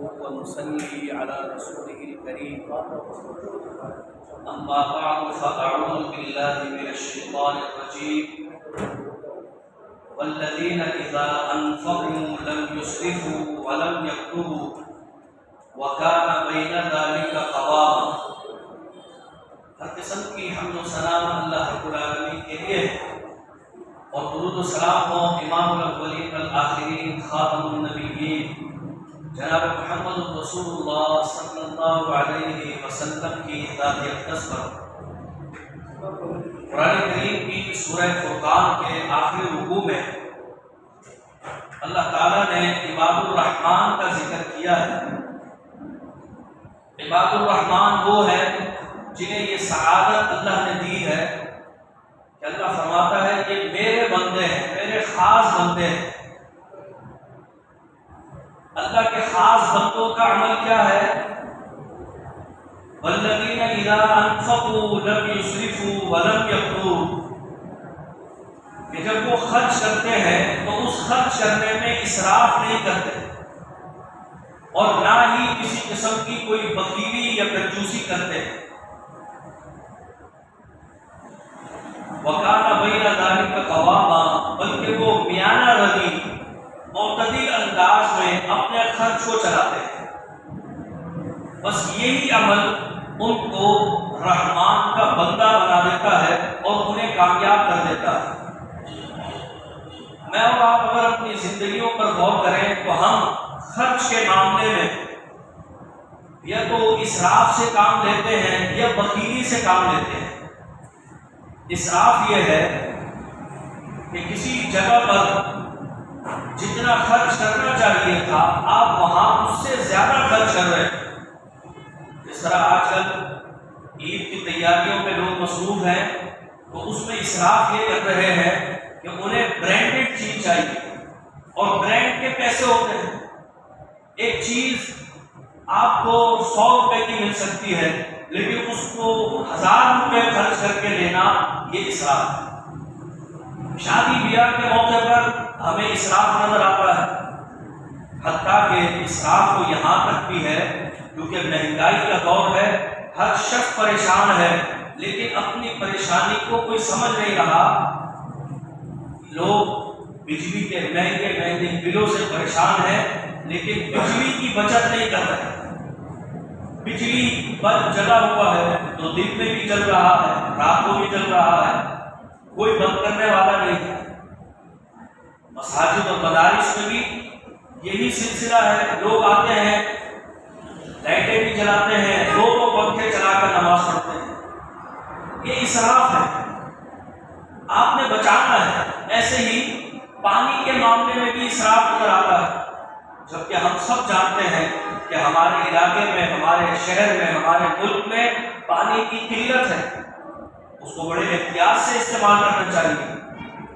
ونصلي على رسوله الكريم. أما بعد فأعوذ بالله من الشيطان الرجيم. والذين إذا أنفقوا لم يسرفوا ولم يقتروا وكان بين ذلك قواما. ہر قسم کی حمد و ثنا اللہ رب العالمین کے لیے اور درود و سلام ہو امام الاولین والآخرین خاتم النبیین جناب محمد رسول اللہ صلی اللہ علیہ وسلم کی ذات اقدس پر. قرآن کریم کی سورہ فرقان کے آخری رکوع میں اللہ تعالیٰ نے عباد الرحمن کا ذکر کیا ہے. عباد الرحمن وہ ہے جنہیں یہ سعادت اللہ نے دی ہے کہ اللہ فرماتا ہے یہ میرے بندے ہیں، میرے خاص بندے ہیں. اللہ کے خاص بندوں کا عمل کیا ہے؟ والذین اذا انفقوا لم یسرفوا ولم یقتروا، کہ جب وہ خرچ کرتے ہیں تو اس خرچ کرنے میں اسراف نہیں کرتے اور نہ ہی کسی قسم کی کوئی بخیلی یا کنجوسی کرتے ہیں. وَكَانَ بَيْنَ ذَلِكَ قَوَامًا، بلکہ وہ میانہ روی معتدل انداز میں اپنے خرچ کو چلاتے ہیں. بس یہی عمل ان کو رحمان کا بندہ بنا دیتا ہے اور انہیں کامیاب کر دیتا ہے. میں اور آپ اگر اپنی زندگیوں پر غور کریں تو ہم خرچ کے معاملے میں یا تو اسراف سے کام لیتے ہیں یا بخیلی سے کام لیتے ہیں. اسراف یہ ہے کہ کسی جگہ پر جتنا خرچ کرنا چاہیے تھا آپ وہاں اس سے زیادہ خرچ کر رہے ہیں. جس طرح آج کل عید کی تیاریوں میں لوگ مصروف ہیں تو اس میں اسراف یہ کر رہے ہیں کہ انہیں برانڈڈ چیز چاہیے اور برانڈ کے پیسے ہوتے ہیں. ایک چیز آپ کو 100 روپے کی مل سکتی ہے لیکن اس کو 1000 روپے خرچ کر کے لینا یہ اسراف ہے. شادی بیاہ کے موقع پر ہمیں اسراف نظر آتا ہے، حتیٰ کہ اسراف تو یہاں تک بھی ہے کیونکہ مہنگائی کا دور ہے، ہر شخص پریشان ہے لیکن اپنی پریشانی کو کوئی سمجھ نہیں رہا. لوگ بجلی کے مہنگے مہنگے بلوں سے پریشان ہیں لیکن بجلی کی بچت نہیں کر رہے. بجلی بلب جلا ہوا ہے تو دن میں بھی چل رہا ہے، رات کو بھی چل رہا ہے، کوئی بند کرنے والا نہیں ہے. مساجد اور مدارس میں بھی یہی سلسلہ ہے. لوگ آتے ہیں، لائٹیں بھی جلاتے ہیں، دو پنکھے چلا کر نماز پڑھتے ہیں. یہ اسراف ہے، آپ نے بچانا ہے. ایسے ہی پانی کے معاملے میں بھی اسراف نظر آتا ہے، جبکہ ہم سب جانتے ہیں کہ ہمارے علاقے میں، ہمارے شہر میں، ہمارے ملک میں پانی کی قلت ہے. اس کو بڑے احتیاط سے استعمال کرنا چاہیے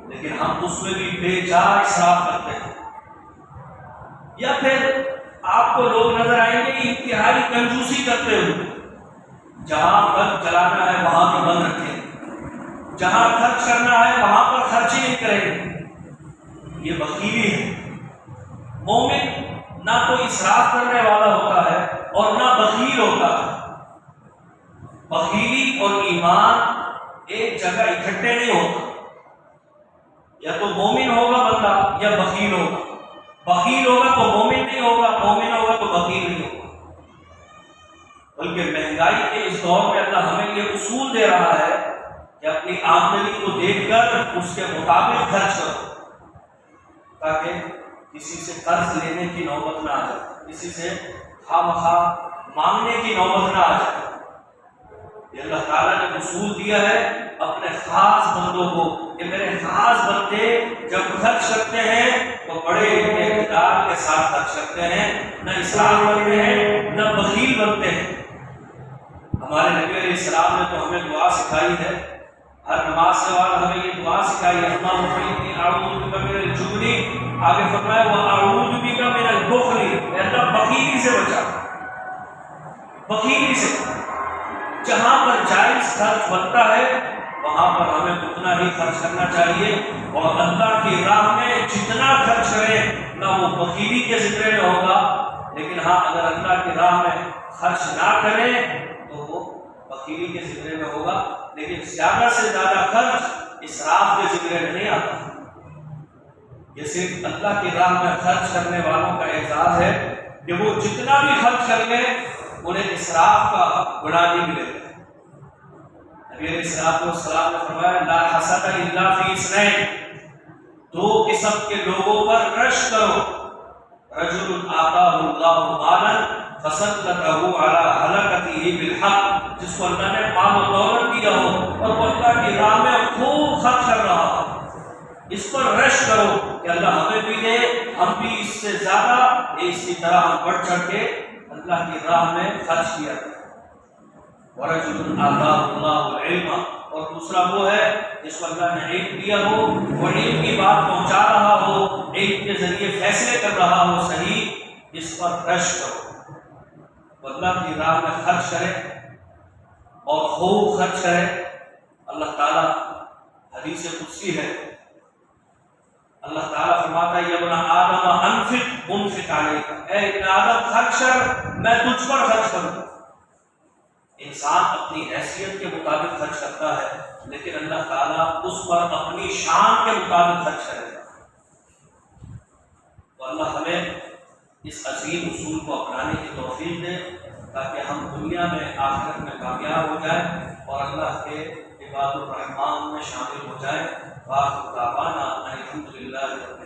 لیکن ہم اس میں بھی بے جا اسراف کرتے ہیں. یا پھر آپ کو لوگ نظر آئیں گے انتہائی کنجوسی کرتے ہوئے. جہاں بلب جلانا ہے وہاں بھی بند رکھیں، جہاں خرچ کرنا ہے وہاں پر خرچ ہی نہیں کریں. یہ بخیلی ہے. مومن نہ تو اسراف کرنے والا ہوتا ہے اور نہ بخیل ہوتا ہے. بخیلی اور ایمان ایک جگہ اکٹھے نہیں ہوتا. یا تو مومن ہوگا بندہ یا بخیل ہوگا. بخیل ہوگا تو مومن نہیں ہوگا، مومن ہوگا تو بخیل نہیں ہوگا. بلکہ مہنگائی کے اس دور میں اللہ ہمیں یہ اصول دے رہا ہے کہ اپنی آمدنی کو دیکھ کر اس کے مطابق خرچ کرو تاکہ کسی سے قرض لینے کی نوبت نہ آ جائے، کسی سے خواہ مخواہ مانگنے کی نوبت نہ آ جائے. یہ اللہ تعالیٰ نے اصول دیا ہے اپنے خاص بندوں کو کہ میرے خاص بندے جب خرچ کرتے ہیں تو بڑے اقتدار کے ساتھ خرچ کرتے ہیں، نہ اسراف کرتے ہیں نہ بخیل بنتے ہیں. ہمارے نبی علیہ السلام نے تو ہمیں دعا سکھائی ہے. ہر نماز کے بعد ہمیں یہ دعا سکھائی ہے، اللہم اعوذ بک من الجبن، آگے فرمایا واعوذ بک من البخل، اے اللہ بخیلی سے بچا. بخیلی سے جہاں پر جائز خرچ بنتا ہے وہاں پر ہمیں اتنا ہی خرچ کرنا چاہیے اور اللہ کی راہ میں جتنا خرچ کرے نہ وہ بخیلی کے ذکر میں ہوگا لیکن ہاں اگر اللہ کی راہ میں خرچ نہ کریں تو وہ بخیلی کے ذمرے میں ہوگا، لیکن زیادہ سے زیادہ خرچ اسراف کے ذمرے میں نہیں آتا۔ یہ صرف اللہ کی راہ میں خرچ کرنے والوں کا اعزاز ہے کہ وہ جتنا بھی خرچ کر لیں انہیں اسراف کا گناہ نہیں ملے گا۔ نبی علیہ السلام نے فرمایا لا حسد الا فی اثنین، دو قسم کے لوگوں پر رشک کرو، رجل آتاہ اللہ مالا فسلطہ علی ہلاکتہ بالحق، جس کو اللہ نے مال و دولت دیا ہو اور وہ اللہ کی راہ میں خوب خرچ کر رہا ہو، اس پر رشک کرو کہ اللہ ہمیں بھی دے، ہم بھی اس سے زیادہ اسی طرح ہم بڑھ چڑھ کے اللہ کی راہ میں خرچ کیا جائے۔ وَرَجُلٌ آتَاهُ اللَّهُ الْعِلْمَ، اور دوسرا وہ ہے جس کو اللہ نے علم دیا ہو، وہ علم کی بات پہنچا رہا ہو، علم کے ذریعے فیصلے کر رہا ہو صحیح، اس پر رشک کرو، وہ اللہ کی راہ میں خرچ کرے اور خوب خرچ کرے۔ اللہ تعالیٰ حدیث قدسی ہے، اللہ تعالیٰ فرماتا ہے یا ابن آدم انفق انفق علیک، اے ابن آدم خرچ کر میں تجھ پر خرچ کروں۔ انسان اپنی حیثیت کے مطابق خرچ کرتا ہے، لیکن اللہ تعالیٰ اس پر اپنی شان کے مطابق خرچ کرے گا۔ تو اللہ ہمیں اس عظیم اصول کو اپنانے کی توفیق دے تاکہ ہم دنیا میں آخرت میں کامیاب ہو جائیں اور اللہ کے عباد الرحمان میں شامل ہو جائیں۔ وآخر دعوانا ان الحمد للہ رب العالمین۔